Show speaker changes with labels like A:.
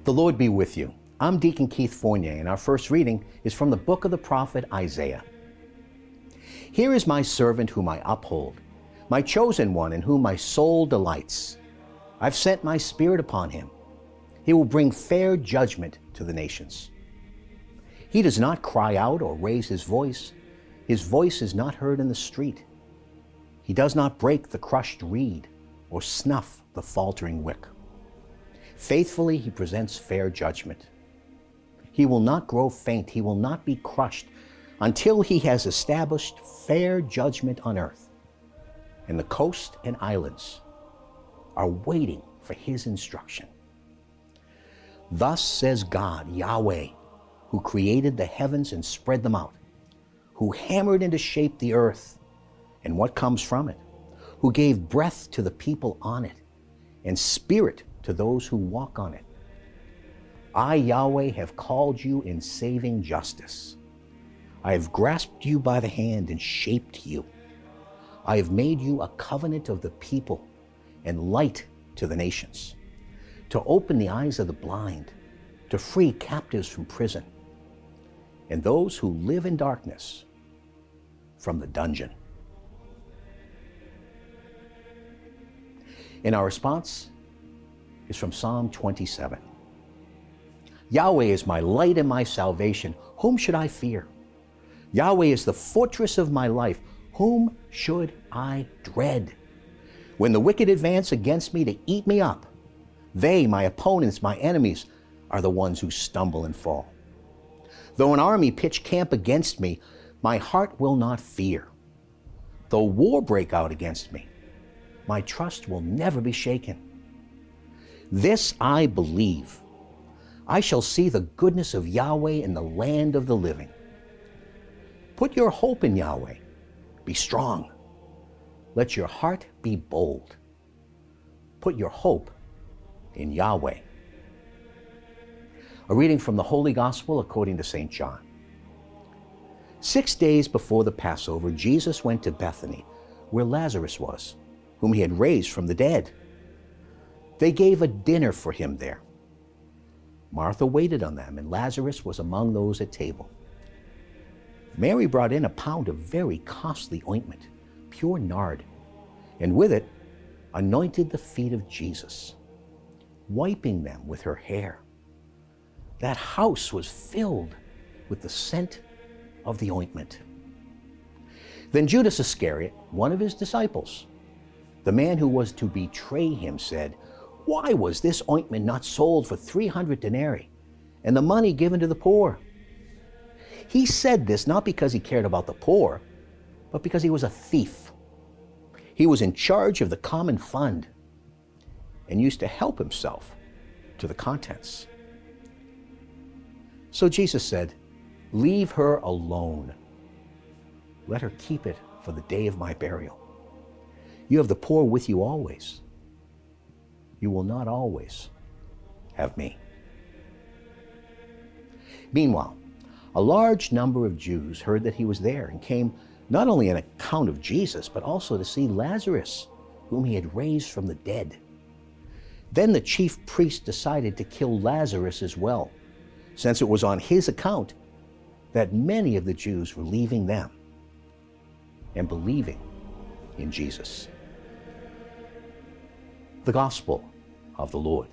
A: The Lord be with you. I'm Deacon Keith Fournier, and our first reading is from the book of the prophet Isaiah. Here is my servant whom I uphold, my chosen one in whom my soul delights. I've sent my spirit upon him. He will bring fair judgment to the nations. He does not cry out or raise his voice. His voice is not heard in the street. He does not break the crushed reed or snuff the faltering wick. Faithfully he presents fair judgment. He will not grow faint, he will not be crushed until he has established fair judgment on earth. And the coast and islands are waiting for his instruction. Thus says God, Yahweh, who created the heavens and spread them out, who hammered into shape the earth and what comes from it, who gave breath to the people on it and spirit to those who walk on it. I, Yahweh, have called you in saving justice. I have grasped you by the hand and shaped you. I have made you a covenant of the people and light to the nations, to open the eyes of the blind, to free captives from prison, and those who live in darkness from the dungeon. And our response is from Psalm 27. Yahweh is my light and my salvation. Whom should I fear? Yahweh is the fortress of my life. Whom should I dread? When the wicked advance against me to eat me up, they, my opponents, my enemies, are the ones who stumble and fall. Though an army pitch camp against me, my heart will not fear. Though war break out against me, my trust will never be shaken. This I believe. I shall see the goodness of Yahweh in the land of the living. Put your hope in Yahweh. Be strong. Let your heart be bold. Put your hope in Yahweh. A reading from the Holy Gospel according to St. John. 6 days before the Passover, Jesus went to Bethany, where Lazarus was, whom he had raised from the dead. They gave a dinner for him there. Martha waited on them, and Lazarus was among those at table. Mary brought in a pound of very costly ointment, pure nard, and with it anointed the feet of Jesus, wiping them with her hair. That house was filled with the scent of the ointment. Then Judas Iscariot, one of his disciples, the man who was to betray him, said, "Why was this ointment not sold for 300 denarii and the money given to the poor?" He said this not because he cared about the poor, but because he was a thief. He was in charge of the common fund and used to help himself to the contents. So Jesus said, "Leave her alone. Let her keep it for the day of my burial. You have the poor with you always. You will not always have me." Meanwhile, a large number of Jews heard that he was there and came not only on account of Jesus, but also to see Lazarus, whom he had raised from the dead. Then the chief priest decided to kill Lazarus as well, since it was on his account that many of the Jews were leaving them and believing in Jesus. The Gospel of the Lord.